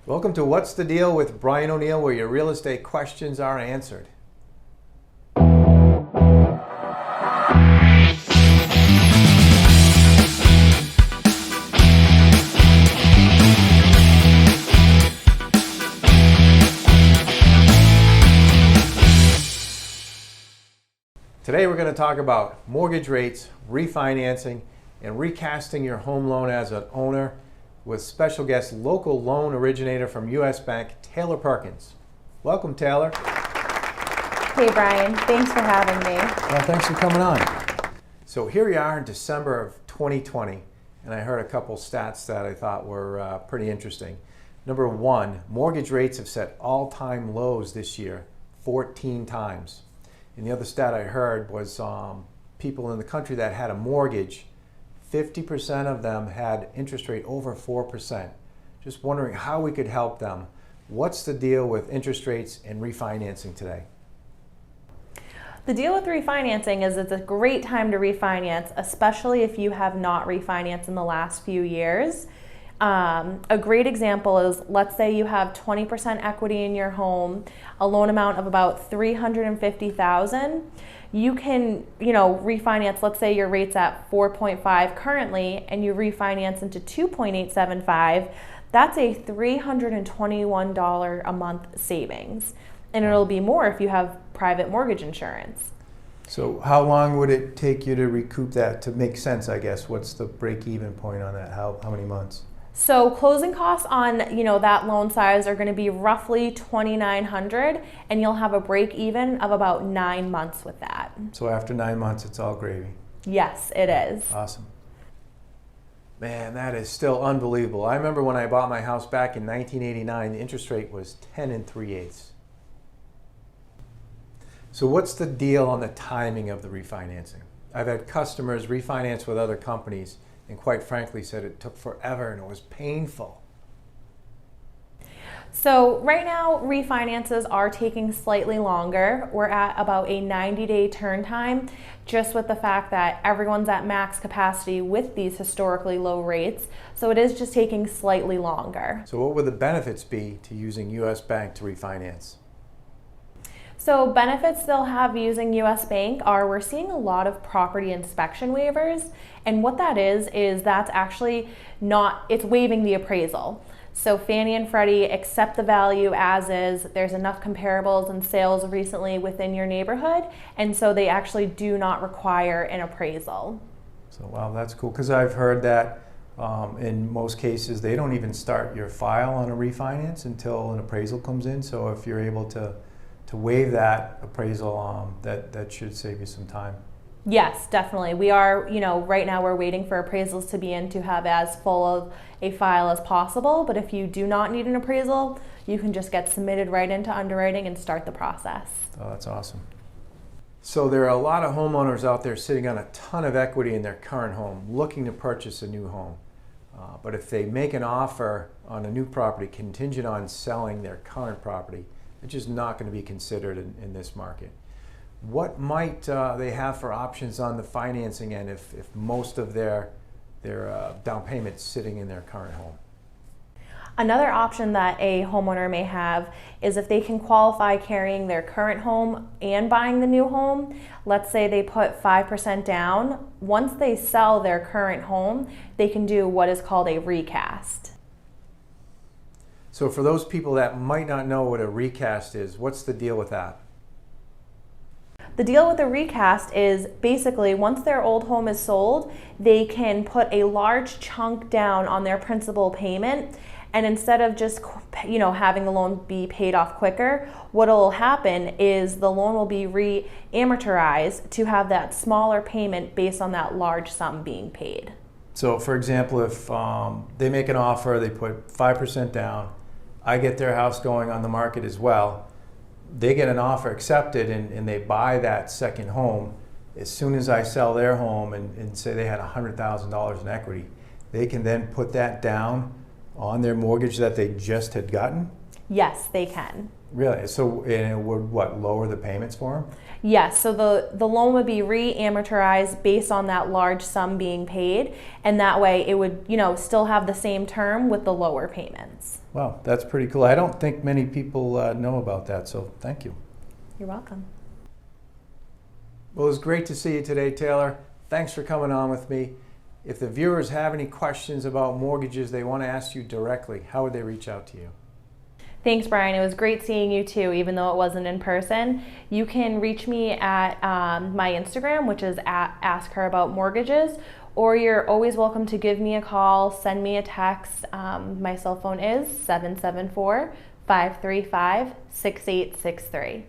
Welcome to What's the Deal with Brian O'Neill, where your real estate questions are answered. Today we're going to talk about mortgage rates, refinancing, and recasting your home loan as an owner with special guest local loan originator from U.S. Bank, Taylor Perkins. Welcome, Taylor. Hey, Brian. Thanks for having me. Well, thanks for coming on. So here we are in December of 2020, and I heard a couple stats that I thought were pretty interesting. Number one, mortgage rates have set all-time lows this year, 14 times. And the other stat I heard was people in the country that had a mortgage, 50% of them had interest rate over 4%. Just wondering how we could help them. What's the deal with interest rates and refinancing today? The deal with refinancing is it's a great time to refinance, especially if you have not refinanced in the last few years. A great example is, let's say you have 20% equity in your home, a loan amount of about $350,000. You can, refinance. Let's say your rate's at 4.5 currently, and you refinance into 2.875. That's a $321 a month savings, and it'll be more if you have private mortgage insurance. So how long would it take you to recoup that to make sense, I guess? What's the break-even point on that? How many months? So closing costs on that loan size are going to be roughly $2,900, and you'll have a break even of about 9 months with that. So after 9 months, it's all gravy. Yes, it is. Awesome. Man, that is still unbelievable. I remember when I bought my house back in 1989, the interest rate was 10 3/8. So what's the deal on the timing of the refinancing? I've had customers refinance with other companies and quite frankly said it took forever and it was painful. So right now, refinances are taking slightly longer. We're at about a 90-day turn time, just with the fact that everyone's at max capacity with these historically low rates. So it is just taking slightly longer. So what would the benefits be to using U.S. Bank to refinance? So benefits they'll have using U.S. Bank are we're seeing a lot of property inspection waivers. And what that is that's actually it's waiving the appraisal. So Fannie and Freddie accept the value as is. There's enough comparables and sales recently within your neighborhood. And so they actually do not require an appraisal. So wow, that's cool, because I've heard that in most cases they don't even start your file on a refinance until an appraisal comes in. So if you're able to waive that appraisal, that should save you some time. Yes, definitely. We are, right now we're waiting for appraisals to be in to have as full of a file as possible. But if you do not need an appraisal, you can just get submitted right into underwriting and start the process. Oh, that's awesome. So there are a lot of homeowners out there sitting on a ton of equity in their current home, looking to purchase a new home. But if they make an offer on a new property contingent on selling their current property, it's just not going to be considered in this market. What might they have for options on the financing end if most of their down payment's sitting in their current home? Another option that a homeowner may have is if they can qualify carrying their current home and buying the new home. Let's say they put 5% down. Once they sell their current home, they can do what is called a recast. So for those people that might not know what a recast is, what's the deal with that? The deal with a recast is basically once their old home is sold, they can put a large chunk down on their principal payment, and instead of just having the loan be paid off quicker, what will happen is the loan will be re-amortized to have that smaller payment based on that large sum being paid. So for example, if they make an offer, they put 5% down, I get their house going on the market as well, they get an offer accepted and they buy that second home. As soon as I sell their home and say they had $100,000 in equity, they can then put that down on their mortgage that they just had gotten? Yes, they can. Really? So and it would lower the payments for them? Yes, so the loan would be re-amortized based on that large sum being paid, and that way it would still have the same term with the lower payments. Wow, that's pretty cool. I don't think many people know about that, so thank you. You're welcome. Well, it was great to see you today, Taylor. Thanks for coming on with me. If the viewers have any questions about mortgages they want to ask you directly, how would they reach out to you? Thanks, Brian. It was great seeing you too, even though it wasn't in person. You can reach me at my Instagram, which is at Ask Her About Mortgages, or you're always welcome to give me a call, send me a text. My cell phone is 774-535-6863.